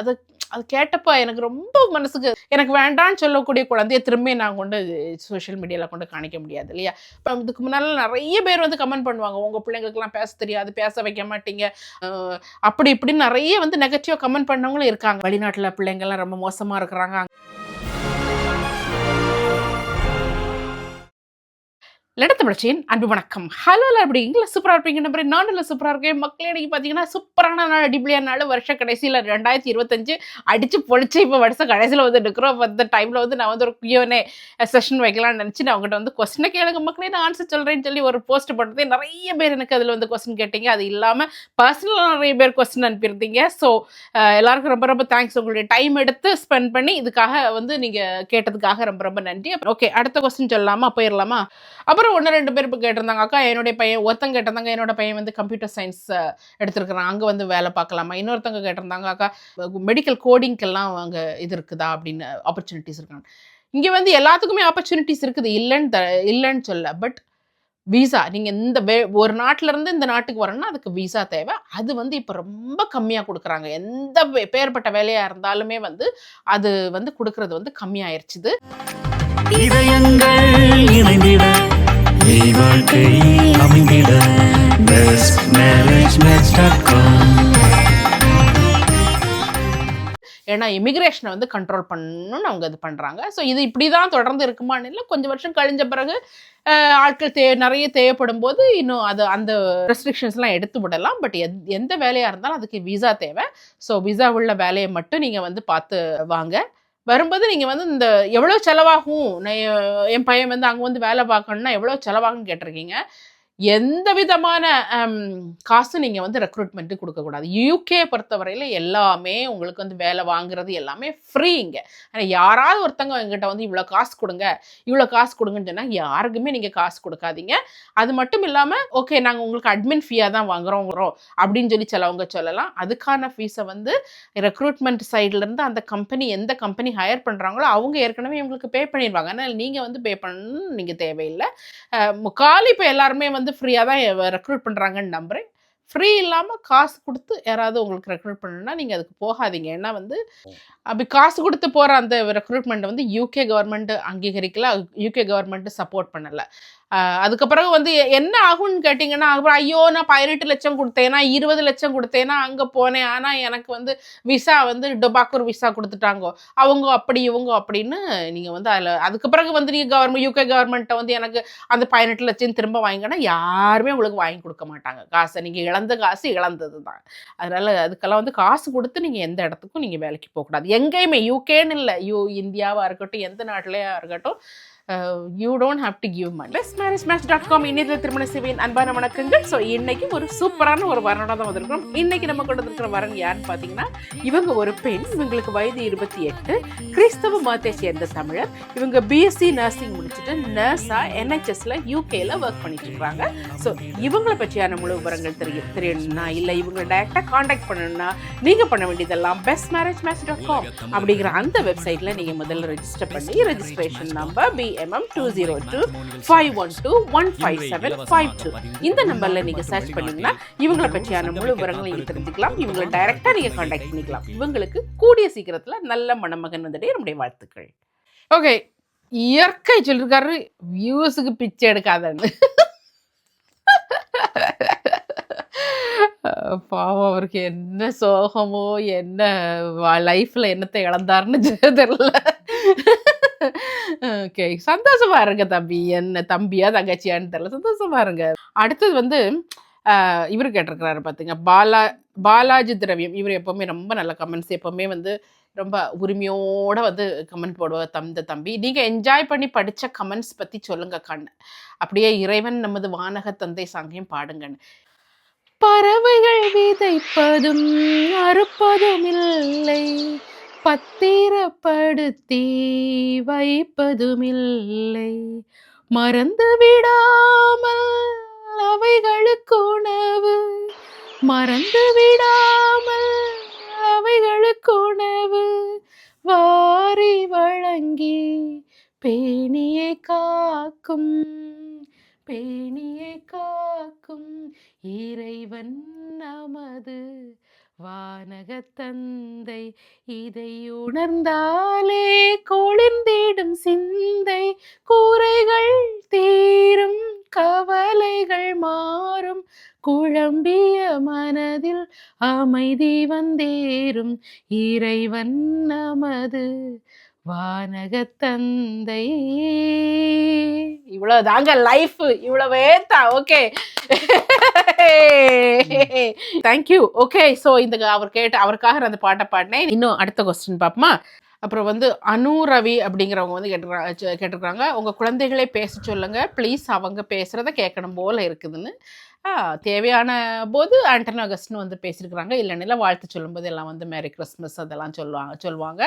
அது அது கேட்டப்ப எனக்கு ரொம்ப மனசுக்கு எனக்கு வேண்டான்னு சொல்லக்கூடிய குழந்தைய திரும்பி நான் கொண்டு சோஷியல் மீடியாவில் கொண்டு காணிக்க முடியாது இல்லையா? இப்போ இதுக்கு முன்னால் நிறைய பேர் வந்து கமெண்ட் பண்ணுவாங்க, உங்கள் பிள்ளைங்களுக்குலாம் பேச தெரியாது, பேச வைக்க மாட்டீங்க, அப்படி இப்படின்னு நிறைய வந்து நெகட்டிவாக கமெண்ட் பண்ணவங்களும் இருக்காங்க. வெளிநாட்டில் பிள்ளைங்கள்லாம் ரொம்ப மோசமாக இருக்கிறாங்க. லெடத்தமிழச்சியின் அன்பு வணக்கம். ஹலோ அப்படி இங்கில சூப்பராக இருப்பீங்க நம்புறேன். நானும் சூப்பராக இருக்கேன். மக்களே இன்னைக்கு பார்த்தீங்கன்னா சூப்பரான நாள், அடிப்படையான நாள். வருஷ கடைசியில் 2025 அடித்து பொழிச்சு இப்போ வருஷம் கடைசியில் வந்து இருக்கிறோம். அந்த டைமில் வந்து நான் வந்து ஒரு Q&A செஷன் வைக்கலாம்னு நினச்சி நான் அவங்ககிட்ட வந்து கொஸ்டினை கேளுங்க மக்களே, நான் ஆன்சர் சொல்கிறேன்னு சொல்லி ஒரு போஸ்ட் போட்டதே நிறைய பேர் எனக்கு அதில் வந்து கொஸ்டின் கேட்டீங்க. அது இல்லாமல் பர்சனலாக நிறைய பேர் கொஸ்டின் அனுப்பியிருந்தீங்க. ஸோ எல்லாருக்கும் ரொம்ப ரொம்ப தேங்க்ஸ். உங்களுடைய டைம் எடுத்து ஸ்பெண்ட் பண்ணி இதுக்காக வந்து நீங்கள் கேட்டதுக்காக ரொம்ப ரொம்ப நன்றி. ஓகே, அடுத்த கொஸ்டின் சொல்லலாமா, போயிடலாமா? அப்புறம் 1-2 பேர் இப்போ கேட்டிருந்தாங்க, அக்கா என்னுடைய பையன் ஒருத்தங்க கேட்டிருந்தாங்க, என்னோட பையன் வந்து கம்ப்யூட்டர் சயின்ஸ் எடுத்திருக்கிறான், அங்கே வந்து வேலை பார்க்கலாமா. இன்னொருத்தவங்க கேட்டிருந்தாங்க, அக்கா மெடிக்கல் கோடிங்கெல்லாம் அங்கே இது இருக்குதா அப்படின்னு ஆப்பர்ச்சுனிட்டிஸ் இருக்காங்க. இங்கே வந்து எல்லாத்துக்குமே ஆப்பர்ச்சுனிட்டிஸ் இருக்குது, இல்லைன்னு சொல்ல. பட் விசா நீங்கள் இந்த ஒரு நாட்டிலேருந்து இந்த நாட்டுக்கு வரணும்னா அதுக்கு விசா தேவை. அது வந்து இப்போ ரொம்ப கம்மியாக கொடுக்குறாங்க. எந்த பேர்பட்ட வேலையாக இருந்தாலுமே வந்து அது வந்து கொடுக்கறது வந்து கம்மியாயிருச்சுது. இதயங்கள் இணைந்திட வாழ்க்கை அமைந்திட ஏன்னா இமிகிரேஷனை வந்து கண்ட்ரோல் பண்ணணும்னு அவங்க இது பண்ணுறாங்க. ஸோ இது இப்படி தான் தொடர்ந்து இருக்குமான்னு இல்லை, கொஞ்சம் வருஷம் கழிஞ்ச பிறகு ஆட்கள் நிறைய தேவைப்படும் போது இன்னும் அது அந்த ரெஸ்ட்ரிக்ஷன்ஸ்லாம் எடுத்து விடலாம். பட் எந்த வேலையாக இருந்தாலும் அதுக்கு விசா தேவை. ஸோ விசா உள்ள வேலையை மட்டும் நீங்கள் வந்து பார்த்து வாங்க. வரும்போது நீங்கள் வந்து இந்த எவ்வளோ செலவாகும், நான் என் பையன் வந்து அங்கே வந்து வேலை பார்க்கணுன்னா எவ்வளோ செலவாகும்னு கேட்டிருக்கீங்க. எந்த விதமான காசும் நீங்கள் வந்து ரெக்ரூட்மெண்ட்டு கொடுக்கக்கூடாது. யூகே பொறுத்தவரையில் எல்லாமே உங்களுக்கு வந்து வேலை வாங்குறது எல்லாமே ஃப்ரீங்க. ஆனால் யாராவது ஒருத்தங்க எங்கிட்ட வந்து இவ்வளோ காசு கொடுங்க, இவ்வளோ காசு கொடுங்கன்னு சொன்னால் யாருக்குமே நீங்கள் காசு கொடுக்காதீங்க. அது மட்டும் இல்லாமல் ஓகே நாங்கள் உங்களுக்கு அட்மின் ஃபீயாக தான் வாங்குகிறோம் அப்படின்னு சொல்லி சிலவங்க சொல்லலாம். அதுக்கான ஃபீஸை வந்து ரெக்ரூட்மெண்ட் சைட்லேருந்து அந்த கம்பெனி எந்த கம்பெனி ஹையர் பண்ணுறாங்களோ அவங்க ஏற்கனவே இவங்களுக்கு பே பண்ணிடுவாங்க. அதனால் நீங்கள் வந்து பே பண்ணணும்னு நீங்கள் தேவையில்லை. முக்கால் இப்போ எல்லாருமே வந்து ஃப்ரீயாக தான் ரெக்ரூட் பண்ணுறாங்கன்னு நம்புகிறேன். ஃப்ரீ இல்லாமல் காசு கொடுத்து யாராவது உங்களுக்கு ரெக்ரூட் பண்ணணும்னா நீங்கள் அதுக்கு போகாதீங்க. ஏன்னா வந்து அப்படி காசு கொடுத்து போகிற அந்த ரெக்ரூட்மெண்ட் வந்து யூகே கவர்மெண்ட் அங்கீகரிக்கல, யூகே கவர்மெண்ட் சப்போர்ட் பண்ணலை. அதுக்கப்புறம் வந்து என்ன ஆகும்னு கேட்டிங்கன்னா, அப்புறம் ஐயோ நான் 18 லட்சம் கொடுத்தேனா 20 லட்சம் கொடுத்தேனா அங்கே போனேன், ஆனால் எனக்கு வந்து விசா வந்து டொபாக்கூர் விசா கொடுத்துட்டாங்கோ, அவங்க அப்படி இவங்க அப்படின்னு நீங்கள் வந்து அதில் அதுக்கு பிறகு வந்து நீங்கள் யூகே கவர்மெண்ட்டை வந்து எனக்கு அந்த 18 லட்சம் திரும்ப வாங்கினா யாருமே உங்களுக்கு வாங்கி கொடுக்க மாட்டாங்க. காசை நீங்கள் இழந்த காசு இழந்தது தான். அதனால் அதுக்கெல்லாம் வந்து காசு கொடுத்து நீங்கள் எந்த இடத்துக்கும் நீங்கள் வேலைக்கு போகக்கூடாது. எங்கேயுமே யூகேன்னு இல்லை, இந்தியாவாக இருக்கட்டும் எந்த நாட்டிலையா இருக்கட்டும், you don't have to give money. bestmarriagematch.com இணையதள திருமண சேவையின் அன்பான வணக்கங்கள். ஸோ இன்னைக்கு ஒரு சூப்பரான ஒரு வரனோட தான் வந்திருக்கிறோம். இன்னைக்கு நம்ம கொண்டு வந்திருக்கிற வரன் யாருன்னு பார்த்தீங்கன்னா, இவங்க ஒரு பெண், இவங்களுக்கு வயது 28, கிறிஸ்தவ மதத்தை சேர்ந்த தமிழர். இவங்க பிஎஸ்சி நர்சிங் முடிச்சுட்டு நர்ஸாக NHSல யூகேல ஒர்க் பண்ணிட்டு இருக்காங்க. ஸோ இவங்களை பற்றியான முழு விவரங்கள் தெரியணும்னா இல்லை இவங்களை டைரெக்டாக காண்டாக்ட் பண்ணணும்னா நீங்கள் பண்ண வேண்டியதெல்லாம் bestmarriagematch.com அப்படிங்கிற அந்த வெப்சைட்டில் நீங்கள் முதல்ல ரெஜிஸ்டர் பண்ணி ரெஜிஸ்ட்ரேஷன் நம்பர் BMM202-157-15752 இந்த நம்பரில் நீங்கள் சர்ச் பண்ணிங்கன்னா இவங்களை பற்றியான முழு விவரங்களை நீங்கள் தெரிஞ்சுக்கலாம். இவங்களை டைரெக்டாக நீங்கள் காண்டாக்ட் பண்ணிக்கலாம். இவங்களுக்கு கூடிய சீக்கிரத்தில் நல்ல மணமகன் வந்துட்டு நம்முடைய வாழ்த்துக்கள். ஓகே, இயற்கை சொல்லியிருக்காரு வியூஸுக்கு பிச்சை எடுக்காதன்னு. பாவம், அவருக்கு என்ன சோகமோ என்ன லைஃப்பில் என்னத்தை இழந்தாருன்னு தெரியல. ஓகே, சந்தோஷமா இருங்க தம்பி. என்ன தம்பியா தங்கச்சியான்னு தெரியல, சந்தோஷமா இருங்க. அடுத்தது வந்து இவர் கேட்டிருக்கிறாரு பார்த்துங்க, பாலாஜி திரவியம். இவர் எப்போவுமே ரொம்ப நல்ல கமெண்ட்ஸ், எப்போவுமே வந்து ரொம்ப உரிமையோடு வந்து கமெண்ட் போடுவார். தம்பி நீங்கள் என்ஜாய் பண்ணி படித்த கமெண்ட்ஸ் பற்றி சொல்லுங்க கண்ணு, அப்படியே இறைவன் நமது வானக தந்தை சாங்கையும் பாடுங்கன்னு. பறவைகள் விதைப்பதும் அறுப்பதும் இல்லை, பத்திரப்படுத்தி வைப்பதுமில்லை, மறந்து விடாமல் அவைகளுக்கு உணவு, மறந்து விடாமல் அவைகளுக்கு உணவு வாரி வழங்கி பேணியை காக்கும், பேணியை காக்கும் இறைவன் நமது வானகத் தந்தை இதை உணர்ந்தாலே குளிர்ந்திடும் சிந்தை, கூரைகள் தீரும் கவலைகள் மாறும், குழம்பிய மனதில் அமைதி வந்தேறும், இறைவன் நமது வானகத் தந்தை. இவ்வளவுதாங்க லைஃப், இவ்வளவே தான். Okay, thank you. ஓகே, ஸோ இந்த அவருக்காக நான் அந்த பாட்டை பாடினேன். இன்னும் அடுத்த கொஸ்டின் பார்ப்போமா? அப்புறம் வந்து அனு ரவி அப்படிங்கிறவங்க வந்து கேட்டிருக்காங்க, உங்கள் குழந்தைகளே பேச சொல்லுங்க ப்ளீஸ், அவங்க பேசுகிறத கேட்கணும் போல இருக்குதுன்னு. தேவையான போது ஆண்டனி அகஸ்டின் வந்து பேசியிருக்கிறாங்க, இல்லைன்னா வாழ்த்து சொல்லும்போது எல்லாம் வந்து மேரி கிறிஸ்மஸ் அதெல்லாம் சொல்லுவாங்க.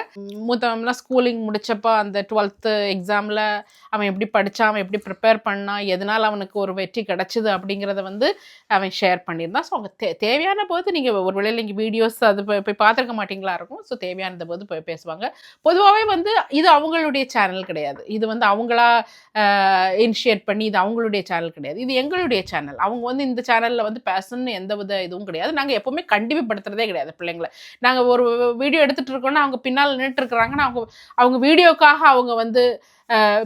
மூத்தவன்லாம் ஸ்கூலிங் முடிச்சப்போ அந்த 12th எக்ஸாமில் அவன் எப்படி படித்தான், அவன் எப்படி ப்ரிப்பேர் பண்ணான், எதனால் அவனுக்கு ஒரு வெற்றி கிடச்சிது அப்படிங்கிறத வந்து அவன் ஷேர் பண்ணியிருந்தான். ஸோ அவங்க தேவையான போது நீங்கள் ஒரு வேளையில் நீங்கள் வீடியோஸ் அது போய் பார்த்துருக்க மாட்டீங்களா இருக்கும். ஸோ தேவையானது போது போய் பேசுவாங்க. பொதுவாகவே வந்து இது அவங்களுடைய சேனல் கிடையாது, இது வந்து அவங்களா இனிஷியேட் பண்ணி, இது அவங்களுடைய சேனல் கிடையாது, இது எங்களுடைய சேனல். அவங்க வந்து இந்த சேனலில் வந்து பேசணும்னு எந்த வித இதுவும் கிடையாது. நாங்கள் எப்போவுமே கண்டிப்பாக கிடையாது பிள்ளைங்களை. நாங்கள் ஒரு வீடியோ எடுத்துகிட்டு இருக்கோன்னா அவங்க பின்னால் நின்றுட்டு இருக்கிறாங்கன்னா அவங்க வீடியோக்காக அவங்க வந்து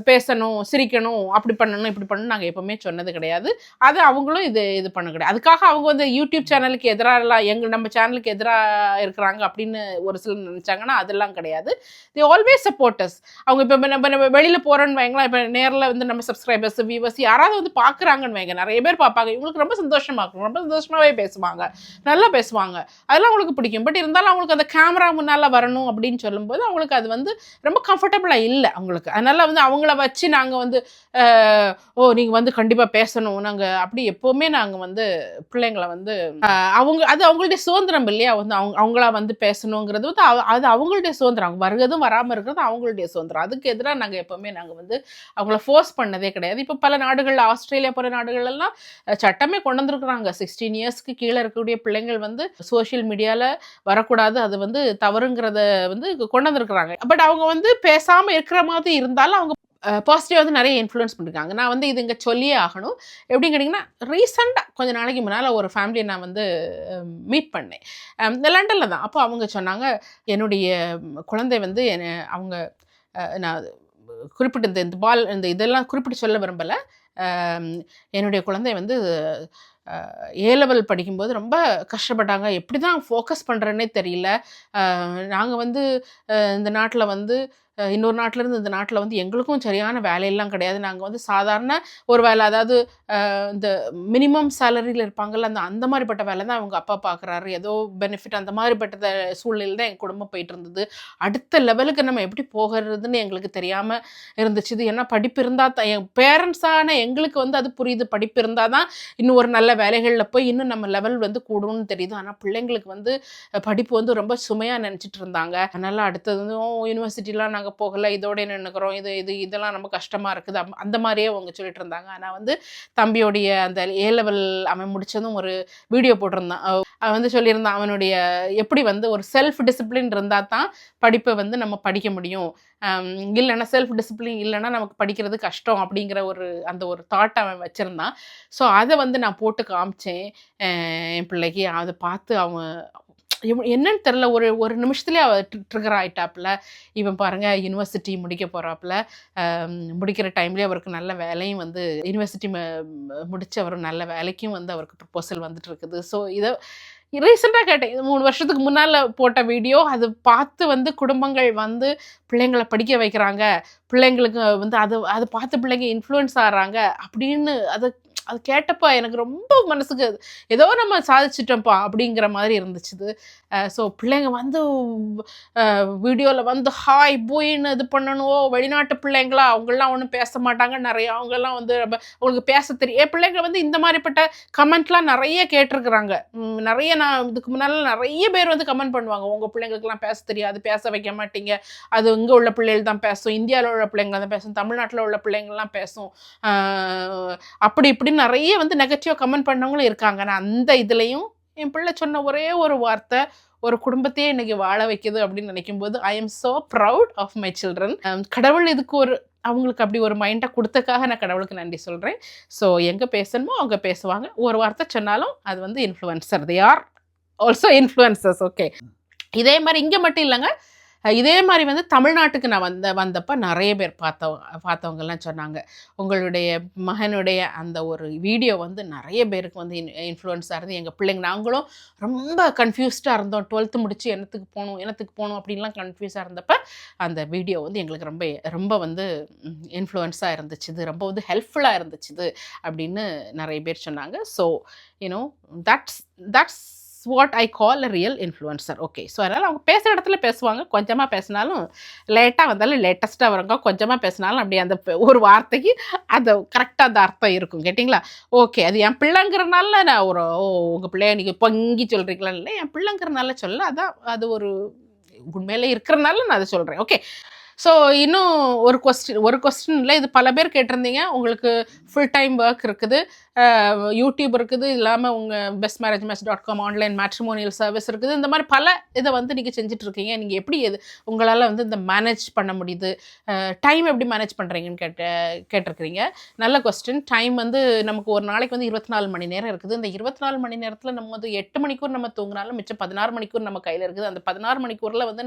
பேசணும், சிரிக்கணும், அப்படி பண்ணணும், இப்படி பண்ணணும் நாங்கள் எப்போவுமே சொன்னது கிடையாது. அது அவங்களும் இது பண்ண கிடையாது. அதுக்காக அவங்க வந்து யூடியூப் சேனலுக்கு எதிராக நம்ம சேனலுக்கு எதிராக இருக்கிறாங்க அப்படின்னு ஒரு சிலர் நினச்சாங்கன்னா அதெல்லாம் கிடையாது. The always supporters. அவங்க இப்போ நம்ம வெளியில் போகிறோன்னு வைங்களா, இப்போ நேரில் வந்து நம்ம சப்ஸ்கிரைபர்ஸ் வியூவர்ஸ் யாராவது வந்து பார்க்குறாங்கன்னு வைங்க, நிறைய பேர் பார்ப்பாங்க, இவங்களுக்கு ரொம்ப சந்தோஷமாக இருக்கும், ரொம்ப சந்தோஷமாகவே பேசுவாங்க, நல்லா பேசுவாங்க, அதெல்லாம் அவங்களுக்கு பிடிக்கும். பட் இருந்தாலும் அவங்களுக்கு அந்த கேமரா முன்னால் வரணும் அப்படின்னு சொல்லும்போது அவங்களுக்கு அது வந்து ரொம்ப கம்ஃபர்டபுளாக இல்லை அவங்களுக்கு. அதனால் வந்து அவங்கள வச்சு நாங்கள் வந்து நீங்கள் வந்து கண்டிப்பாக பேசணும், நாங்கள் அப்படி எப்போவுமே நாங்கள் வந்து பிள்ளைங்களை வந்து அது அவங்களுடைய சுதந்திரம் இல்லையா, வந்து அவங்களா வந்து பேசணுங்கிறது வந்து அது அவங்களுடைய சுதந்திரம். அவங்க வருகிறதும் வராமல் இருக்கிறது அவங்களுடைய சுதந்திரம். அதுக்கு எதிராக நாங்கள் எப்போவுமே நாங்கள் வந்து அவங்கள ஃபோர்ஸ் பண்ணதே கிடையாது. இப்போ பல நாடுகள், ஆஸ்திரேலியா போகிற நாடுகள்லாம் சட்டமே கொண்டு வந்துருக்குறாங்க, 16 இயர்ஸ்க்கு கீழே இருக்கக்கூடிய பிள்ளைங்கள் வந்து சோஷியல் மீடியாவில் வரக்கூடாது, அது வந்து தவறுங்கிறத வந்து கொண்டு வந்துருக்குறாங்க. பட் அவங்க வந்து பேசாமல் இருக்கிற மாதிரி இருந்தாலும் அவங்க பாசிட்டிவாக வந்து நிறைய இன்ஃப்ளூயன்ஸ் பண்ணியிருக்காங்க. நான் வந்து இது இங்கே சொல்லியே ஆகணும். எப்படின்னு கேட்டிங்கன்னா, ரீசெண்டாக கொஞ்சம் நாளைக்கு முன்னால் ஒரு ஃபேமிலியை நான் வந்து மீட் பண்ணேன், லண்டனில் தான். அப்போ அவங்க சொன்னாங்க, என்னுடைய குழந்தை வந்து அவங்க நான் குறிப்பிட்டு இந்த இதெல்லாம் குறிப்பிட்டு சொல்ல விரும்பலை, என்னுடைய குழந்தை வந்து A-level படிக்கும்போது ரொம்ப கஷ்டப்பட்டாங்க, எப்படி தான் ஃபோக்கஸ் பண்ணுறேன்னே தெரியல. நாங்கள் வந்து இந்த நாட்டில் வந்து இன்னொரு நாட்டிலேருந்து இந்த நாட்டில் வந்து எங்களுக்கும் சரியான வேலையெல்லாம் கிடையாது. நாங்கள் வந்து சாதாரண ஒரு வேலை, அதாவது இந்த மினிமம் சேலரியில் இருப்பாங்கள்ல, அந்த மாதிரிப்பட்ட வேலை தான் அவங்க அப்பா பார்க்குறாரு, ஏதோ பெனிஃபிட் அந்த மாதிரிப்பட்ட சூழ்நிலையில் தான் எங்கள் குடும்பம் போயிட்டு இருந்தது. அடுத்த லெவலுக்கு நம்ம எப்படி போகிறதுன்னு எங்களுக்கு தெரியாமல் இருந்துச்சு. ஏன்னா படிப்பு இருந்தால் தான், என் பேரண்ட்ஸான எங்களுக்கு வந்து அது புரியுது, படிப்பு இருந்தால் தான் இன்னும் ஒரு நல்ல வேலைகளில் போய் இன்னும் நம்ம லெவல் வந்து கூடணும்னு தெரியுது. ஆனால் பிள்ளைங்களுக்கு வந்து படிப்பு வந்து ரொம்ப சுமையாக நினச்சிட்டு இருந்தாங்க. அதனால் அடுத்தது வந்து யூனிவர்சிட்டிலாம் நாங்கள் போகலை, இதோட நின்றுக்கிறோம், இதெல்லாம் ரொம்ப கஷ்டமாக இருக்குது, அந்த மாதிரியே அவங்க சொல்லிட்டு இருந்தாங்க. ஆனால் வந்து தம்பியோடைய அந்த A-level அவன் முடித்ததும் ஒரு வீடியோ போட்டிருந்தான். அவன் வந்து சொல்லியிருந்தான், அவனுடைய எப்படி வந்து ஒரு செல்ஃப் டிசிப்ளின் இருந்தால் தான் படிப்பை வந்து நம்ம படிக்க முடியும், இல்லைன்னா செல்ஃப் டிசிப்ளின் இல்லைன்னா நமக்கு படிக்கிறது கஷ்டம் அப்படிங்கிற அந்த ஒரு தாட் அவன் வச்சுருந்தான். ஸோ அதை வந்து நான் போட்டு காமிச்சேன் என் பிள்ளைக்கு. அதை பார்த்து அவன் என்னன்னு தெரில, ஒரு நிமிஷத்துலேயே அவள் ட்ரிகர் ஆகிட்டாப்புல. இவன் பாருங்கள் யூனிவர்சிட்டி முடிக்க போகிறாப்புல, முடிக்கிற டைம்லேயே அவருக்கு நல்ல வேலையும் வந்து யூனிவர்சிட்டி முடித்து அவர் நல்ல வேலைக்கும் வந்து அவருக்கு ப்ரப்போசல் வந்துட்டு இருக்குது. ஸோ இதை ரீசெண்டாக கேட்டேன், 3 வருஷத்துக்கு முன்னால் போட்ட வீடியோ. அது பார்த்து வந்து குடும்பங்கள் வந்து பிள்ளைங்களை படிக்க வைக்கிறாங்க, பிள்ளைங்களுக்கு வந்து அது பார்த்து பிள்ளைங்க இன்ஃப்ளூயன்ஸ் ஆகிறாங்க அப்படின்னு அது கேட்டப்போ எனக்கு ரொம்ப மனசுக்கு ஏதோ நம்ம சாதிச்சிட்டோம்ப்பா அப்படிங்கிற மாதிரி இருந்துச்சு. ஸோ பிள்ளைங்க வந்து வீடியோவில் வந்து ஹாய் பூயின்னு இது பண்ணணும், வெளிநாட்டு பிள்ளைங்களா அவங்களாம் ஒன்றும் பேச மாட்டாங்க, நிறைய அவங்கெல்லாம் வந்து அவங்களுக்கு பேச தெரியும். பிள்ளைங்க வந்து இந்த மாதிரிப்பட்ட கமெண்ட்லாம் நிறைய கேட்டிருக்கிறாங்க. நிறைய நான் இதுக்கு முன்னால் நிறைய பேர் வந்து கமெண்ட் பண்ணுவாங்க, உங்கள் பிள்ளைங்களுக்குலாம் பேச தெரியாது, பேச வைக்க மாட்டீங்க, அது இங்கே உள்ள பிள்ளைகள் தான் பேசும், இந்தியாவில் உள்ள பிள்ளைங்க தான் பேசும், தமிழ்நாட்டில் உள்ள பிள்ளைங்கள்லாம் பேசும், அப்படி இப்படின்னு நிறைய வந்து நெகட்டிவாக கமெண்ட் பண்ணவங்களும் இருக்காங்க. நான் அந்த இதுலேயும் என் பிள்ளை சொன்ன ஒரே ஒரு வார்த்தை ஒரு குடும்பத்தையே இன்னைக்கு வாழ வைக்குது அப்படின்னு நினைக்கும்போது I am so proud of my children. கடவுள் இதுக்கு அவங்களுக்கு அப்படி ஒரு மைண்டை கொடுத்தக்காக நான் கடவுளுக்கு நன்றி சொல்கிறேன். ஸோ எங்கே பேசணுமோ அவங்க பேசுவாங்க, ஒரு வார்த்தை சொன்னாலும் அது வந்து influencer, they are also influencers. Okay, இதே மாதிரி இங்கே மட்டும் இல்லைங்க, இதே மாதிரி வந்து தமிழ்நாட்டுக்கு நான் வந்தப்போ நிறைய பேர் பார்த்தவங்கெல்லாம் சொன்னாங்க, உங்களுடைய மகனுடைய அந்த ஒரு வீடியோ வந்து நிறைய பேருக்கு வந்து இன்ஃப்ளூயன்ஸாக இருந்து எங்கள் பிள்ளைங்க நாங்களும் ரொம்ப கன்ஃபியூஸ்டாக இருந்தோம். 12th முடிச்சு என்னத்துக்கு போகணும் அப்படின்லாம் கன்ஃபியூஸாக இருந்தப்போ அந்த வீடியோ வந்து எங்களுக்கு ரொம்ப ரொம்ப வந்து இன்ஃப்ளூயன்ஸாக இருந்துச்சு, இது ரொம்ப வந்து ஹெல்ப்ஃபுல்லாக இருந்துச்சு அப்படின்னு நிறைய பேர் சொன்னாங்க. So you know that's what I call a real influencer. Okay, so அதனால் அவங்க பேசுகிற இடத்துல பேசுவாங்க, கொஞ்சமாக பேசினாலும் லேட்டாக வந்தாலும் லேட்டஸ்ட்டாக வருங்க, கொஞ்சமாக பேசினாலும் அப்படி அந்த ஒரு வார்த்தைக்கு அது கரெக்டாக அந்த அர்த்தம் இருக்கும். கேட்டிங்களா? ஓகே, அது என் பிள்ளைங்கிறனால நான் ஒரு உங்கள் பிள்ளைய நீங்கள் பொங்கி சொல்கிறீங்களா? இல்லை, என் பிள்ளைங்கிறனால சொல்ல, அதான் அது ஒரு உண்மையிலே இருக்கிறனால நான் அதை சொல்கிறேன். ஓகே, ஸோ இன்னும் ஒரு கொஸ்டின் இது பல பேர் கேட்டிருந்தீங்க, உங்களுக்கு ஃபுல் டைம் ஒர்க் இருக்குது, யூடியூப் இருக்குது, இல்லாமல் உங்கள் bestmarriagematch.com ஆன்லைன் மேட்ரிமோனியல் சர்வீஸ் இருக்குது, இந்த மாதிரி பல இதை வந்து நீங்கள் செஞ்சிட்ருக்கீங்க. நீங்கள் எப்படி உங்களால் வந்து இந்த மேனேஜ் பண்ண முடியுது, டைம் எப்படி மேனேஜ் பண்ணுறீங்கன்னு கேட்டிருக்கிறீங்க. நல்ல கொஸ்டின். டைம் வந்து நமக்கு ஒரு நாளைக்கு வந்து 24 மணி நேரம் இருக்குது. இந்த 24 மணி நேரத்தில் நம்ம வந்து 8 மணிக்கூர் நம்ம தூங்கினாலும் மிச்சம் 16 மணிக்கூர் நம்ம கையில் இருக்குது. அந்த 16 மணிக்கூரில் வந்து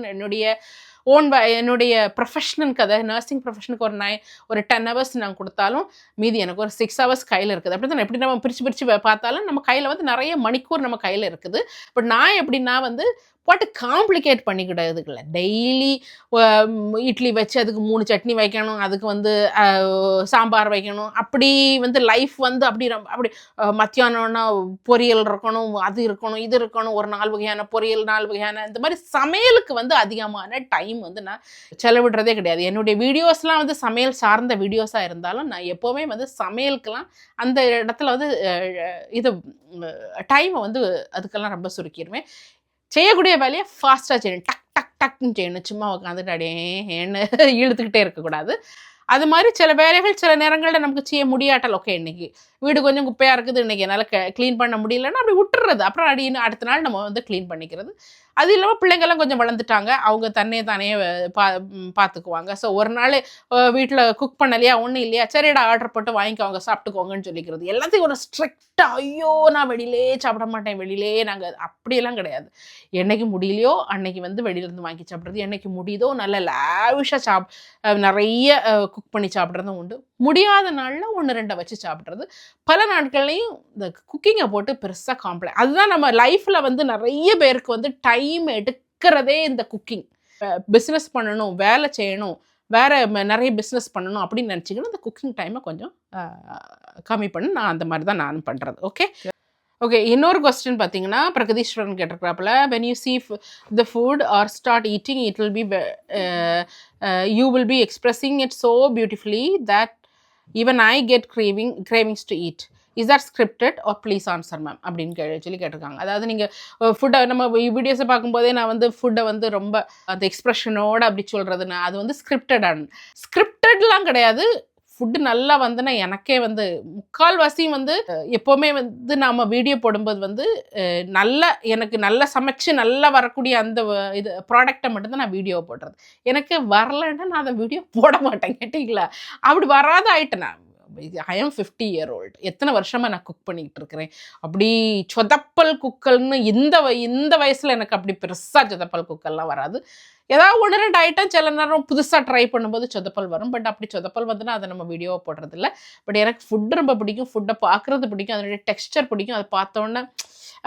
என்னுடைய ப்ரொஃபஷனுக்கு, அதாவது நர்சிங் ப்ரொஃபஷனுக்கு ஒரு 10 ஹவர்ஸ் நாங்கள் கொடுத்தாலும் மீதி எனக்கு ஒரு 6 ஹவர்ஸ் கையில் இருக்குது. அப்படி தான் எப்படி நம்ம பிரித்து பார்த்தாலும் நம்ம கையில் வந்து நிறைய மணிக்கூர் நம்ம கையில் இருக்குது. பட் நான் எப்படின்னா வந்து போட்டு காம்ப்ளிகேட் பண்ணிக்கிட்டதுக்குள்ள டெய்லி இட்லி வச்சு அதுக்கு 3 சட்னி வைக்கணும், அதுக்கு வந்து சாம்பார் வைக்கணும், அப்படி வந்து லைஃப் வந்து அப்படி மத்தியானம்னா பொரியல் இருக்கணும், அது இருக்கணும், இது இருக்கணும், ஒரு 4 வகையான பொரியல், 4 வகையான இந்த மாதிரி சமையலுக்கு வந்து அதிகமான டைம் வந்து நான் செலவிடுறதே கிடையாது. என்னுடைய வீடியோஸ்லாம் வந்து சமையல் சார்ந்த வீடியோஸாக இருந்தாலும் நான் எப்போவுமே வந்து சமையலுக்கெல்லாம் அந்த இடத்துல வந்து இது டைமை வந்து அதுக்கெல்லாம் ரொம்ப சுருக்கிடுவேன். செய்யக்கூடிய வேலையை ஃபாஸ்ட்டாக செய்யணும், டக் டக் டக்குன்னு செய்யணும். சும்மா உட்காந்துட்டு அப்படியே ஏன்னு இழுத்துக்கிட்டே இருக்கக்கூடாது. அது மாதிரி சில வேலைகள் சில நேரங்களில் நமக்கு செய்ய முடியாட்டல். ஓகே, இன்னைக்கு வீடு கொஞ்சம் குப்பையாக இருக்குது, இன்றைக்கி என்னால் க்ளீன் பண்ண முடியலன்னா அப்படி விட்டுறது, அப்புறம் அடுத்த நாள் நம்ம வந்து க்ளீன் பண்ணிக்கிறது. அது இல்லாமல் பிள்ளைங்கள்லாம் கொஞ்சம் வளர்ந்துட்டாங்க, அவங்க தானே பார்த்துக்குவாங்க. ஸோ ஒரு நாள் வீட்டில் குக் பண்ணலையா, ஒன்றும் இல்லையா, சரிடா ஆர்டர் போட்டு வாங்கிக்கோங்க, சாப்பிட்டுக்கோங்கன்னு சொல்லிக்கிறது. எல்லாத்தையும் ஒரு ஸ்ட்ரிக்டாக ஐயோ நான் வெளியிலே சாப்பிட மாட்டேன், வெளியிலே நாங்கள் அப்படியெல்லாம் கிடையாது. என்னைக்கு முடியலையோ அன்னைக்கு வந்து வெளியிலேருந்து வாங்கி சாப்பிட்றது, என்னைக்கு முடியுதோ நல்ல லாவிஷாக நிறைய குக் பண்ணி சாப்பிட்றதும் உண்டு. முடியாத நாளில் 1-2 வச்சு சாப்பிட்றது. பல நாட்கள்லையும் இந்த குக்கிங்கை போட்டு பெருசாக அதுதான் நம்ம லைஃப்பில் வந்து நிறைய பேருக்கு வந்து டைம் எடுக்கிறதே இந்த குக்கிங். பிஸ்னஸ் பண்ணணும், வேலை செய்யணும், வேறு நிறைய பிஸ்னஸ் பண்ணணும் அப்படின்னு நினச்சிக்கணும். இந்த குக்கிங் டைமை கொஞ்சம் கம்மி பண்ணி நான் அந்த மாதிரி தான் நானும் பண்ணுறது. ஓகே, இன்னொரு கொஸ்டின் பார்த்தீங்கன்னா Pragatheeswaran கேட்டிருக்கிறாப்புல, when you see the food or start eating, you will be expressing it so beautifully that even I get cravings to eat. Is that scripted or please answer ma'am அப்படின்னு சொல்லி கேட்டிருக்காங்க. அதாவது நீங்கள் ஃபுட்டை நம்ம வீடியோஸை பார்க்கும்போதே நான் வந்து ஃபுட்டை வந்து ரொம்ப அந்த எக்ஸ்ப்ரெஷனோடு அப்படி சொல்கிறதுனா அது வந்து ஸ்கிரிப்டட்லாம் கிடையாது. ஃபுட்டு நல்லா வந்துன்னா எனக்கே வந்து முக்கால்வாசியும் வந்து எப்போவுமே வந்து நாம் வீடியோ போடும்போது வந்து எனக்கு நல்லா சமைச்சு நல்லா வரக்கூடிய அந்த இது ப்ராடக்டை மட்டும்தான் நான் வீடியோ போடுறது. எனக்கு வரலைன்னா நான் அதை வீடியோ போட மாட்டேன். கேட்டிங்களா? அப்படி வராத ஆயிட்டேன். நான் ஐ எம் 50 year old. எத்தனை வருஷமாக நான் குக் பண்ணிக்கிட்டு இருக்கிறேன். அப்படி சொதப்பல் குக்கல்னு இந்த வயசில் எனக்கு அப்படி பெருசாக சொதப்பல் குக்கல்லாம் வராது. ஏதாவது 1-2 ஐட்டம் சில நேரம் புதுசாக ட்ரை பண்ணும்போது சொதப்பல் வரும். பட் அப்படி சொதப்பல் வந்துன்னா அதை நம்ம வீடியோவை போடுறதில்ல. பட் எனக்கு ஃபுட்டு ரொம்ப பிடிக்கும், ஃபுட்டை பார்க்குறது பிடிக்கும், அதனுடைய டெக்ஸ்டர் பிடிக்கும். அதை பார்த்தோன்னே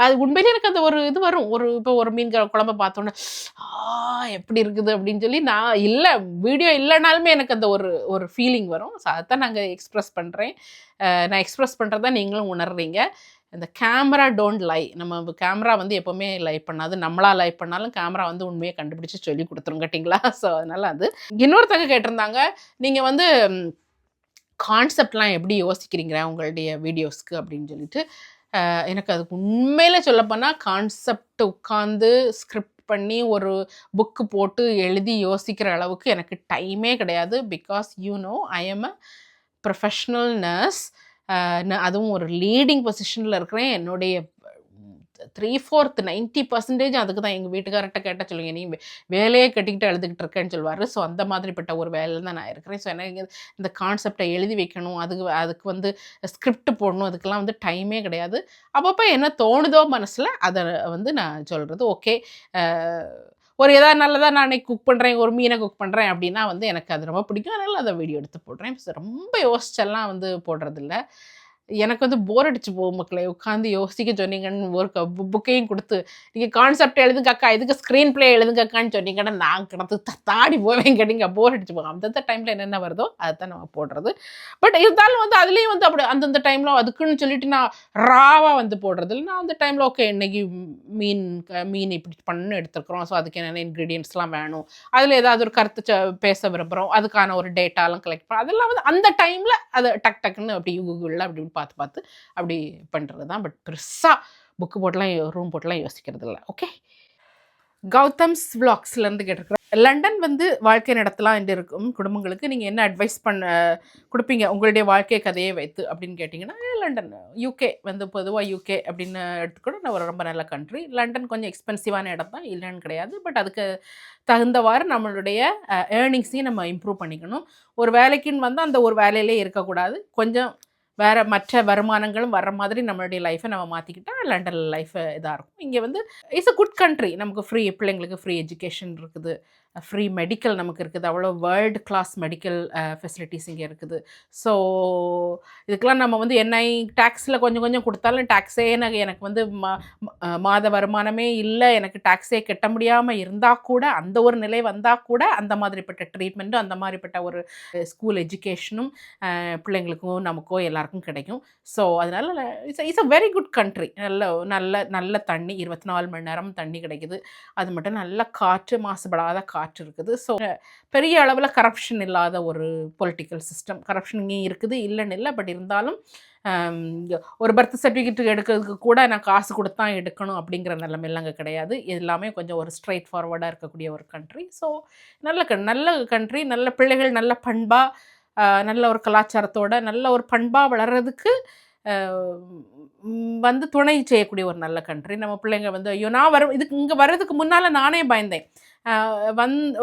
அது உண்மையிலே எனக்கு அந்த ஒரு இது வரும். இப்போ ஒரு மீன் குழம்பை பார்த்தோன்னே எப்படி இருக்குது அப்படின்னு சொல்லி நான் வீடியோ இல்லைனாலுமே எனக்கு அந்த ஒரு ஃபீலிங் வரும். ஸோ அதைத்தான் நாங்கள் எக்ஸ்ப்ரெஸ் பண்ணுறேன். நான் எக்ஸ்ப்ரெஸ் பண்ணுறதா நீங்களும் உணர்றீங்க. இந்த கேமரா டோன்ட் லை. நம்ம கேமரா வந்து எப்போவுமே லைவ் பண்ணாது. நம்மளா லைவ் பண்ணாலும் கேமரா வந்து உண்மையை கண்டுபிடிச்சி சொல்லி கொடுத்துரும். கேட்டிங்களா? ஸோ அதனால் அது இன்னொருத்தங்க கேட்டிருந்தாங்க, நீங்கள் வந்து கான்செப்ட்லாம் எப்படி யோசிக்கிறீங்க உங்களுடைய வீடியோஸ்க்கு அப்படின்னு சொல்லிட்டு. எனக்கு அதுக்கு உண்மையில சொல்லப்போனால் கான்செப்ட் உட்காந்து ஸ்கிரிப்ட் பண்ணி ஒரு புக்கு போட்டு எழுதி யோசிக்கிற அளவுக்கு எனக்கு டைமே கிடையாது. Because I am a professional nurse. அதுவும் ஒரு லீடிங் பொசிஷனில் இருக்கிறேன். என்னுடைய 3/4 90% அதுக்கு தான். எங்கள் வீட்டுக்காரர்கிட்ட கேட்டால் சொல்லுங்க, நீ வேலையே கட்டிக்கிட்டு எழுதுகிட்டு இருக்கேன்னு சொல்லுவார். ஸோ அந்த மாதிரிப்பட்ட ஒரு வேலையில் தான் நான் இருக்கிறேன். ஸோ எனக்கு இந்த கான்செப்டை எழுதி வைக்கணும், அதுக்கு வந்து ஸ்கிரிப்ட் போடணும், அதுக்கெல்லாம் வந்து டைமே கிடையாது. அப்பப்போ என்ன தோணுதோ மனசில் அதை வந்து நான் சொல்கிறது. ஓகே, ஒரு ஏதாவது நல்லதாக நான் அன்றைக்கி குக் பண்ணுறேன், ஒரு மீனை குக் பண்ணுறேன் அப்படின்னா வந்து எனக்கு அது ரொம்ப பிடிக்கும். அதனால் அதை வீடியோ எடுத்து போடுறேன். ரொம்ப யோசிச்செல்லாம் வந்து போடுறதில்ல. எனக்கு வந்து போர் அடிச்சு போகும் மக்களே. உட்காந்து யோசிக்க சொன்னீங்கன்னு ஒரு புக்கையும் கொடுத்து, நீங்கள் கான்செப்ட் எழுதுங்க அக்கா, இதுக்கு ஸ்க்ரீன் பிளே எழுதுங்க அக்கான்னு சொன்னீங்கன்னா நான் கிடந்து தாடி போவேன். கேட்டீங்க, போர் அடிச்சு போகும். அந்தந்த டைமில் என்னென்ன வருதோ அதை தான் நம்ம போடுறது. பட் இருந்தாலும் வந்து அதுலேயும் வந்து அப்படி அந்தந்த டைமில் அதுக்குன்னு சொல்லிட்டு நான் ராவாக வந்து போடுறது இல்லை. நான் அந்த டைமில் ஓகே, இன்னைக்கு மீன் இப்படி பண்ணு எடுத்துருக்குறோம், ஸோ அதுக்கு என்னென்ன இன்க்ரீடியன்ட்ஸ்லாம் வேணும், அதில் ஏதாவது ஒரு கருத்து பேச விரும்புகிறோம், அதுக்கான ஒரு டேட்டாலாம் கலெக்ட் பண்ண, அதெல்லாம் வந்து அந்த டைமில் அதை டக்குன்னு அப்படி கூகுளில் அப்படி பார்த்து அப்படி பண்ணுறது தான். பட் பெருசாக புக்கு போட்டெலாம் ரூம் போட்டெலாம் யோசிக்கிறது இல்லை. ஓகே, கௌதம்ஸ் விளாக்ஸ்லேருந்து கேட்டிருக்கிறேன். லண்டன் வந்து வாழ்க்கை நடத்தலாம் என்று இருக்கும் குடும்பங்களுக்கு நீங்கள் என்ன அட்வைஸ் கொடுப்பீங்க உங்களுடைய வாழ்க்கை கதையை வைத்து அப்படின்னு கேட்டிங்கன்னா, லண்டன் யூகே வந்து பொதுவாக யூகே அப்படின்னு எடுத்துக்கூட நான் ரொம்ப நல்ல கண்ட்ரி. லண்டன் கொஞ்சம் எக்ஸ்பென்சிவான இடம் தான், இல்லைன்னு கிடையாது. பட் அதுக்கு தகுந்தவாறு நம்மளுடைய ஏர்னிங்ஸையும் நம்ம இம்ப்ரூவ் பண்ணிக்கணும். ஒரு வேலைக்குன்னு வந்து அந்த ஒரு வேலையிலே இருக்கக்கூடாது. கொஞ்சம் வேறு மற்ற வருமானங்களும் வர்ற மாதிரி நம்மளுடைய லைஃப்பை நம்ம மாற்றிக்கிட்டா லண்டன் லைஃப் இதாக இருக்கும். இங்கே வந்து இட்ஸ் அ குட் கண்ட்ரி. நமக்கு ஃப்ரீ, பிள்ளைங்களுக்கு ஃப்ரீ எஜுகேஷன் இருக்குது, ஃப்ரீ மெடிக்கல் நமக்கு இருக்குது, அவ்வளோ வேர்ல்டு கிளாஸ் மெடிக்கல் ஃபெசிலிட்டிஸ் இங்கே இருக்குது. ஸோ இதுக்கெல்லாம் நம்ம வந்து என்ஐ டேக்ஸில் கொஞ்சம் கொஞ்சம் கொடுத்தாலும் டேக்ஸே எனக்கு வந்து மாத வருமானமே இல்லை, எனக்கு டேக்ஸே கட்ட முடியாமல் இருந்தால் கூட, அந்த ஒரு நிலை வந்தால் கூட அந்த மாதிரிப்பட்ட ட்ரீட்மெண்ட்டும் அந்த மாதிரிப்பட்ட ஒரு ஸ்கூல் எஜுகேஷனும் பிள்ளைங்களுக்கும் நமக்கோ எல்லாருக்கும் கிடைக்கும். ஸோ அதனால் it's a very good country. நல்ல தண்ணி, 24 மணி நேரம் தண்ணி கிடைக்குது. அது மட்டும் நல்ல காற்று, மாசுபடாத காற்று இருக்குது. ஸோ பெரிய அளவில் கரப்ஷன் இல்லாத ஒரு பொலிட்டிக்கல் சிஸ்டம். கரப்ஷன் இங்கே இருக்குது, இல்லைன்னு இல்லை. பட் இருந்தாலும் ஒரு பர்த் சர்டிஃபிகேட் எடுக்கிறதுக்கு கூட நான் காசு கொடுத்தா எடுக்கணும் அப்படிங்கிற நிலைமையெல்லாம் அங்கே கிடையாது. எல்லாமே கொஞ்சம் ஒரு ஸ்ட்ரைட் ஃபார்வர்டாக இருக்கக்கூடிய ஒரு கண்ட்ரி. ஸோ நல்ல கண்ட்ரி, நல்ல பிள்ளைகள் நல்ல பண்பாக, நல்ல ஒரு கலாச்சாரத்தோட நல்ல ஒரு பண்பாக வளர்கிறதுக்கு வந்து துணை செய்யக்கூடிய ஒரு நல்ல கண்ட்ரி. நம்ம பிள்ளைங்க வந்து ஐயோ நான் இதுக்கு இங்கே வர்றதுக்கு முன்னால் நானே பயந்தேன்.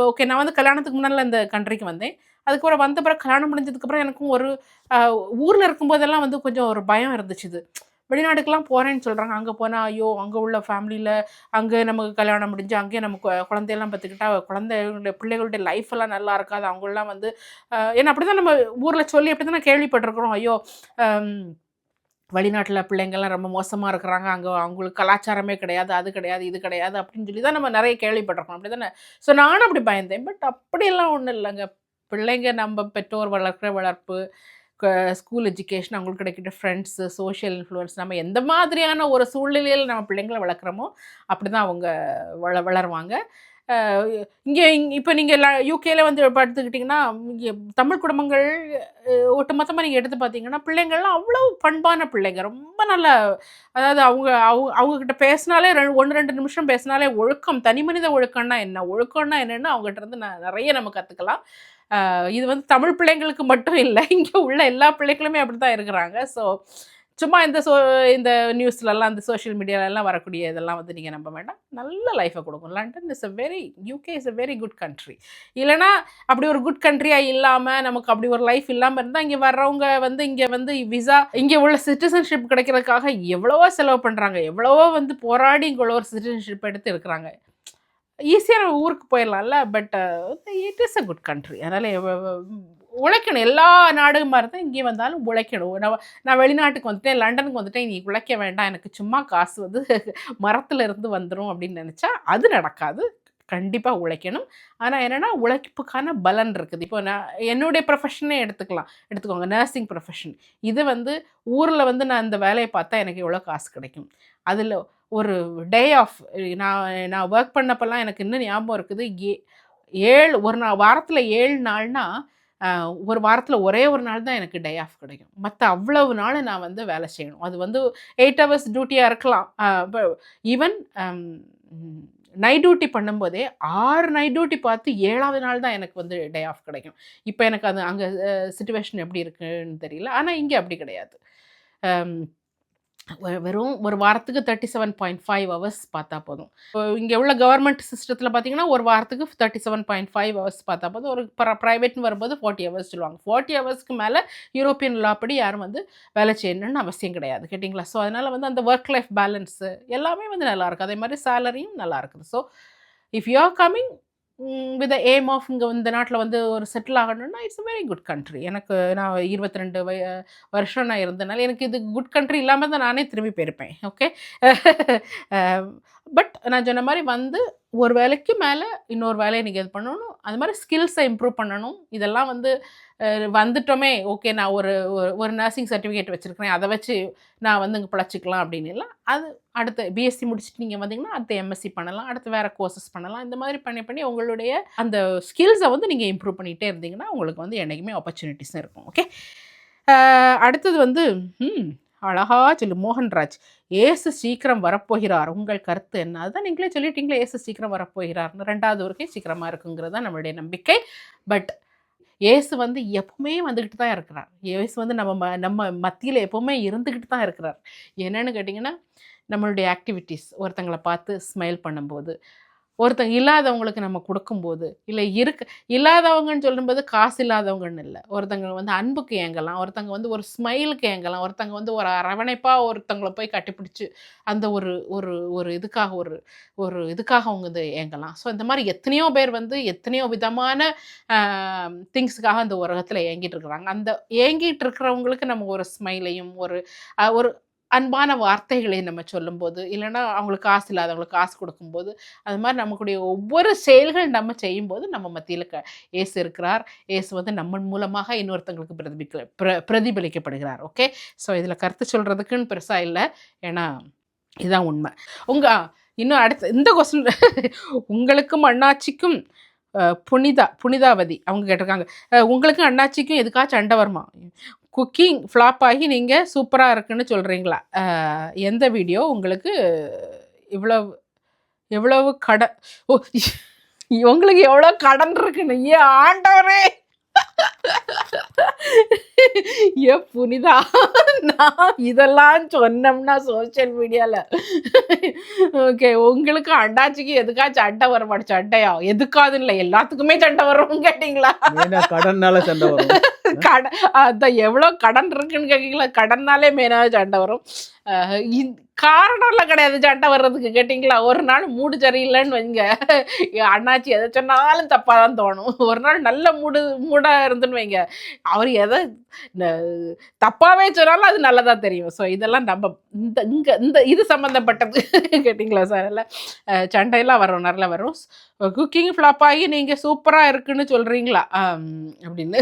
ஓகே, நான் வந்து கல்யாணத்துக்கு முன்னால் இந்த கண்ட்ரிக்கு வந்தேன். அதுக்கப்புறம் வந்த பிறகு கல்யாணம் முடிஞ்சதுக்கப்புறம் எனக்கும் ஒரு ஊரில் இருக்கும்போதெல்லாம் வந்து கொஞ்சம் ஒரு பயம் இருந்துச்சு. இது வெளிநாட்டுக்கெலாம் போகிறேன்னு சொல்கிறாங்க. அங்கே போனால் ஐயோ அங்கே உள்ள ஃபேமிலியில் அங்கே நமக்கு கல்யாணம் முடிஞ்சு அங்கேயே நமக்கு குழந்தையெல்லாம் பார்த்துக்கிட்டா குழந்தைகளுடைய பிள்ளைகளுடைய லைஃப் எல்லாம் நல்லா இருக்காது. அவங்களெலாம் வந்து ஏன்னா அப்படி தான் நம்ம ஊரில் சொல்லி அப்படி தான் நான் கேள்விப்பட்டிருக்கிறோம். ஐயோ வெளிநாட்டில் பிள்ளைங்கள்லாம் ரொம்ப மோசமாக இருக்கிறாங்க, அங்கே அவங்களுக்கு கலாச்சாரமே கிடையாது, அது கிடையாது, இது கிடையாது அப்படின்னு சொல்லி தான் நம்ம நிறைய கேள்விப்பட்டிருக்கோம். அப்படி தானே. ஸோ நானும் அப்படி பயந்தேன். பட் அப்படியெல்லாம் ஒன்றும் இல்லைங்க. பிள்ளைங்க நம்ம பெற்றோர் வளர்க்குற வளர்ப்பு, ஸ்கூல் எஜுகேஷன், அவங்களுக்கு கிடைக்கிற ஃப்ரெண்ட்ஸு, சோஷியல் இன்ஃப்ளூயன்ஸ், நம்ம எந்த மாதிரியான ஒரு சூழ்நிலையில் நம்ம பிள்ளைங்களை வளர்க்குறோமோ அப்படி தான் அவங்க வளருவாங்க. இங்கே இப்போ நீங்கள் யூகேல வந்து எடுத்துக்கிட்டிங்கன்னா, இங்கே தமிழ் குடும்பங்கள் ஒட்டுமொத்தமாக நீங்கள் எடுத்து பார்த்தீங்கன்னா பிள்ளைங்கள்லாம் அவ்வளோ பண்பான பிள்ளைங்க. ரொம்ப நல்ல, அதாவது அவங்கக்கிட்ட பேசினாலே 1-2 நிமிஷம் பேசினாலே ஒழுக்கம், தனி மனித ஒழுக்கம்னா என்ன, ஒழுக்கம்னா என்னென்னு அவங்ககிட்ட இருந்து நிறைய நம்ம கற்றுக்கலாம். இது வந்து தமிழ் பிள்ளைங்களுக்கு மட்டும் இல்லை, இங்கே உள்ள எல்லா பிள்ளைகளுமே அப்படி தான் இருக்கிறாங்க. ஸோ சும்மா இந்த நியூஸ்லலாம், இந்த சோஷியல் மீடியாலலாம் வரக்கூடிய இதெல்லாம் வந்து நீங்கள் நம்ப வேண்டாம். நல்ல லைஃபை கொடுக்கும். London UK is a very good country. இல்லைனா அப்படி ஒரு குட் கண்ட்ரியாக இல்லாமல், நமக்கு அப்படி ஒரு லைஃப் இல்லாமல் இருந்தால் இங்கே வர்றவங்க வந்து இங்கே வந்து விசா, இங்கே உள்ள சிட்டிசன்ஷிப் கிடைக்கிறதுக்காக எவ்வளவோ செலவு பண்ணுறாங்க, எவ்வளவோ வந்து போராடி இங்கே உள்ள ஒரு சிட்டிசன்ஷிப் எடுத்து இருக்கிறாங்க. ஈஸியாக நம்ம ஊருக்கு போயிடலாம்ல. But it is a good country. அதனால் உழைக்கணும். எல்லா நாடும் மாதிரி தான் இங்கே வந்தாலும் உழைக்கணும். நான் வெளிநாட்டுக்கு வந்துட்டேன், லண்டனுக்கு வந்துட்டேன், நீ உழைக்க வேண்டாம், எனக்கு சும்மா காசு வந்து மரத்தில் இருந்து வந்துடும் அப்படின்னு நினச்சா அது நடக்காது. கண்டிப்பாக உழைக்கணும். ஆனால் என்னென்னா உழைப்புக்கான பலன் இருக்குது. இப்போ நான் என்னுடைய ப்ரொஃபஷனே எடுத்துக்கோங்க, நர்சிங் ப்ரொஃபஷன். இது வந்து ஊரில் வந்து நான் இந்த வேலையை பார்த்தா எனக்கு எவ்வளோ காசு கிடைக்கும். அதில் ஒரு டே ஆஃப், நான் ஒர்க் பண்ணப்பெல்லாம் எனக்கு இன்னும் ஞாபகம் இருக்குது. வாரத்தில் 7 நாள்னா ஒரு வாரத்தில் ஒரே ஒரு நாள் தான் எனக்கு டே ஆஃப் கிடைக்கும். மற்ற அவ்வளவு நாள் நான் வந்து வேலை செய்யணும். அது வந்து 8 ஹவர்ஸ் டியூட்டியாக இருக்கலாம். ஈவன் நைட் டியூட்டி பண்ணும்போதே 6 நைட் டியூட்டி பார்த்து 7ஆவது நாள் தான் எனக்கு வந்து டே ஆஃப் கிடைக்கும். இப்போ எனக்கு அது அங்கே சிச்சுவேஷன் எப்படி இருக்குன்னு தெரியல. ஆனால் இங்கே அப்படி கிடையாது. வெறும் ஒரு வாரத்துக்கு 37.5 ஹவர்ஸ் பார்த்தா போதும். இங்கே உள்ள கவர்மெண்ட் சிஸ்டத்தில் பார்த்தீங்கன்னா ஒரு வாரத்துக்கு 37.5 ஹவர்ஸ் பார்த்தா போதும். ஒரு ப்ரைவேட்னு வரும்போது 40 ஹவர்ஸ் சொல்லுவாங்க. 40 ஹவர்ஸ்க்கு மேலே யூரோப்பியன் லா படி யாரும் வந்து வேலை செய்யணும்னு அவசியம் கிடையாது, கேட்டிங்களா? ஸோ அதனால் வந்து அந்த ஒர்க் லைஃப் பேலன்ஸு எல்லாமே வந்து நல்லாயிருக்கு. அதே மாதிரி சேலரியும் நல்லா இருக்குது. So if you are coming with the aim of இங்கே இந்த நாட்டில் வந்து ஒரு செட்டில் ஆகணும்னா it's a very good country. எனக்கு நான் 22 வருஷம் நான் இருந்தனால எனக்கு இது குட் கண்ட்ரி இல்லாமல் தான் நானே திரும்பி போயிருப்பேன். ஓகே. பட் நான் சொன்ன மாதிரி வந்து ஒரு வேலைக்கு மேலே இன்னொரு வேலையை நீங்கள் இது பண்ணணும். அது மாதிரி ஸ்கில்ஸை இம்ப்ரூவ் பண்ணணும். இதெல்லாம் வந்து வந்துட்டோமே ஓகே நான் ஒரு ஒரு நர்சிங் சர்டிஃபிகேட் வச்சுருக்கிறேன், அதை வச்சு நான் வந்து இங்கே பிழைச்சிக்கலாம் அப்படின்னு இல்லை. அது அடுத்து பிஎஸ்சி முடிச்சுட்டு நீங்கள் வந்தீங்கன்னா அடுத்து எம்எஸ்சி பண்ணலாம், அடுத்து வேறு கோர்சஸ் பண்ணலாம். இந்த மாதிரி பண்ணி பண்ணி உங்களுடைய அந்த ஸ்கில்ஸை வந்து நீங்கள் இம்ப்ரூவ் பண்ணிகிட்டே இருந்தீங்கன்னா உங்களுக்கு வந்து என்றைக்குமே ஆப்பர்ச்சுனிட்டிஸும் இருக்கும். ஓகே. அடுத்தது வந்து அழகா சொல்லு மோகன்ராஜ், ஏசு சீக்கிரம் வரப்போகிறார், உங்கள் கருத்து என்ன? அதுதான் நீங்களே சொல்லிட்டீங்களே, ஏசு சீக்கிரம் வரப்போகிறார்னு. 2வது வருகை சீக்கிரமாக இருக்குங்கிறது தான் நம்மளுடைய நம்பிக்கை. பட் ஏசு வந்து எப்பவுமே வந்துக்கிட்டு தான் இருக்கிறார். ஏசு வந்து நம்ம மத்தியில் எப்பவுமே இருந்துக்கிட்டு தான் இருக்கிறார். என்னன்னு கேட்டிங்கன்னா நம்மளுடைய ஆக்டிவிட்டீஸ், ஒருத்தங்களை பார்த்து ஸ்மைல் பண்ணும்போது, ஒருத்தங்க இல்லாதவங்களுக்கு நம்ம கொடுக்கும்போது, இல்லை இல்லாதவங்கன்னு சொல்லும்போது காசு இல்லாதவங்கன்னு இல்லை, ஒருத்தங்க வந்து அன்புக்கு ஏங்கலாம், ஒருத்தங்க வந்து ஒரு ஸ்மைலுக்கு ஏங்கலாம், ஒருத்தங்க வந்து ஒரு அரவணைப்பாக ஒருத்தங்களை போய் கட்டிப்பிடிச்சு அந்த ஒரு ஒரு ஒரு இதுக்காக ஒரு இதுக்காக அவங்க இது ஏங்கலாம். ஸோ இந்த மாதிரி எத்தனையோ பேர் வந்து எத்தனையோ விதமான திங்ஸுக்காக அந்த உலகத்தில் ஏங்கிட்டு இருக்கிறாங்க. அந்த ஏங்கிட்டு இருக்கிறவங்களுக்கு நம்ம ஒரு ஸ்மைலையும் ஒரு ஒரு அன்பான வார்த்தைகளை நம்ம சொல்லும்போது, இல்லைன்னா அவங்களுக்கு காசு இல்லாதவங்களுக்கு காசு கொடுக்கும்போது, அது மாதிரி நமக்குடைய ஒவ்வொரு செயல்கள் நம்ம செய்யும்போது நம்ம மத்தியில் ஏசு இருக்கிறார். ஏசு வந்து நம்ம மூலமாக இன்னொருத்தங்களுக்கு பிரதிபலிக்கப்படுகிறார். ஓகே. ஸோ இதில் கருத்து சொல்கிறதுக்குன்னு பெருசாக இல்லை, ஏன்னா இதுதான் உண்மை. இன்னும் அடுத்த இந்த கொஸ்டின் உங்களுக்கும் அண்ணாச்சிக்கும் புனிதாவதி அவங்க கேட்டிருக்காங்க, உங்களுக்கும் அண்ணாச்சிக்கும் எதுக்காச்சும் சண்டை வருமா? குக்கிங் ஃப்ளாப் ஆகி நீங்கள் சூப்பராக இருக்குன்னு சொல்கிறீங்களா? எந்த வீடியோ உங்களுக்கு எவ்வளவு கடன்? ஓ, உங்களுக்கு எவ்வளோ கடன் இருக்குன்னு? ஏன் ஆண்டவரே, ஏ புனிதா, நான் இதெல்லாம் சொன்னோம்னா சோசியல் மீடியாவில் ஓகே உங்களுக்கு அண்டாச்சிக்கு எதுக்காச்சும் சண்டை வர மாட்டேன்? சண்டையா எதுக்காது இல்லை, எல்லாத்துக்குமே சண்டை வரும் கேட்டிங்களா? கடன்னால சண்டை வரும். கடன் அதான் எவ்வளோ கடன் இருக்குன்னு கேட்குங்களா? கடன்னாலே மெயினாக சண்டை வரும். காரணம்லாம் கிடையாது சண்டை வர்றதுக்கு, கேட்டிங்களா? ஒரு நாள் மூடு சரியில்லைன்னு வைங்க, அண்ணாச்சி எதை சொன்னாலும் தப்பாக தான் தோணும். ஒரு நாள் நல்ல மூடாக இருந்துன்னு வைங்க, அவர் எதை தப்பாகவே சொன்னாலும் அது நல்லதாக தெரியும். ஸோ இதெல்லாம் நம்ம இந்த இது சம்மந்தப்பட்டது, கேட்டிங்களா சார்? இல்லை சண்டையெல்லாம் வரும், நல்லா வரும். குக்கிங் ஃப்ளாப் ஆகி நீங்கள் சூப்பராக இருக்குன்னு சொல்கிறீங்களா அப்படின்னு.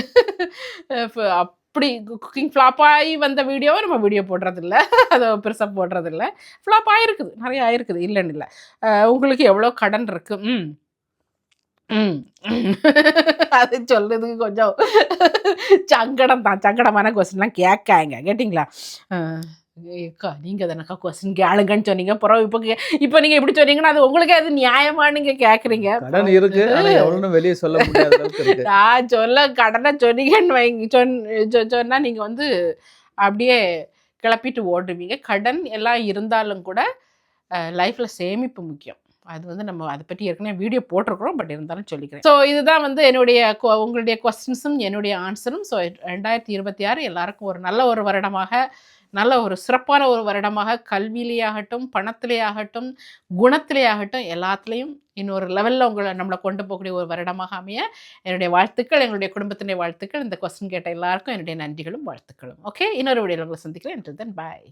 அப்படி குக்கிங் ஃப்ளாப் ஆகி வந்த வீடியோவை நம்ம வீடியோ போடுறதில்ல, அதை பெருசாக போடுறதில்ல. ஃப்ளாப் ஆகிருக்குது, நிறைய ஆயிருக்குது, இல்லைன்னு இல்லை. உங்களுக்கு எவ்வளோ கடன் இருக்கு? அது சொல்றதுக்கு கொஞ்சம் சங்கடம் தான், சங்கடமான கொஸ்டின்லாம் கேட்காங்க, கேட்டிங்களா? ஏக்கா நீங்கள் தானக்கா கொஸ்டின் கேளுங்கன்னு சொன்னீங்க, பிறகு இப்போ நீங்கள் இப்படி சொன்னீங்கன்னா அது உங்களுக்கே அது நியாயமா நீங்கள் கேட்குறீங்க? கடன் இருக்கு, வெளியே சொல்ல முடியாது. நான் சொல்ல கடனை சொன்னீங்கன்னு வைங்க, சொன்னால் நீங்கள் வந்து அப்படியே கிளப்பிட்டு ஓடுவீங்க. கடன் எல்லாம் இருந்தாலும் கூட லைஃப்பில் சேமிப்பு முக்கியம். அது வந்து நம்ம அதை பற்றி ஏற்கனவே வீடியோ போட்டிருக்கிறோம், பட் இருந்தாலும் சொல்லிக்கிறேன். ஸோ இதுதான் வந்து உங்களுடைய கொஸ்டின்ஸும் என்னுடைய ஆன்சரும். ஸோ 2026 எல்லாருக்கும் ஒரு நல்ல ஒரு வருடமாக, நல்ல ஒரு சிறப்பான ஒரு வருடமாக, கல்வியிலேயாகட்டும், பணத்திலேயாகட்டும், குணத்திலேயாகட்டும், எல்லாத்துலேயும் இன்னொரு லெவலில் நம்மளை கொண்டு போகக்கூடிய ஒரு வருடமாக அமைய என்னுடைய வாழ்த்துக்கள், எங்களுடைய குடும்பத்தினுடைய வாழ்த்துக்கள். இந்த கொஸ்டின் கேட்ட எல்லாருக்கும் என்னுடைய நன்றிகளும் வாழ்த்துக்களும். ஓகே, இன்னொரு வீடியோவில் உங்களை சந்திக்கிறேன். until then, bye.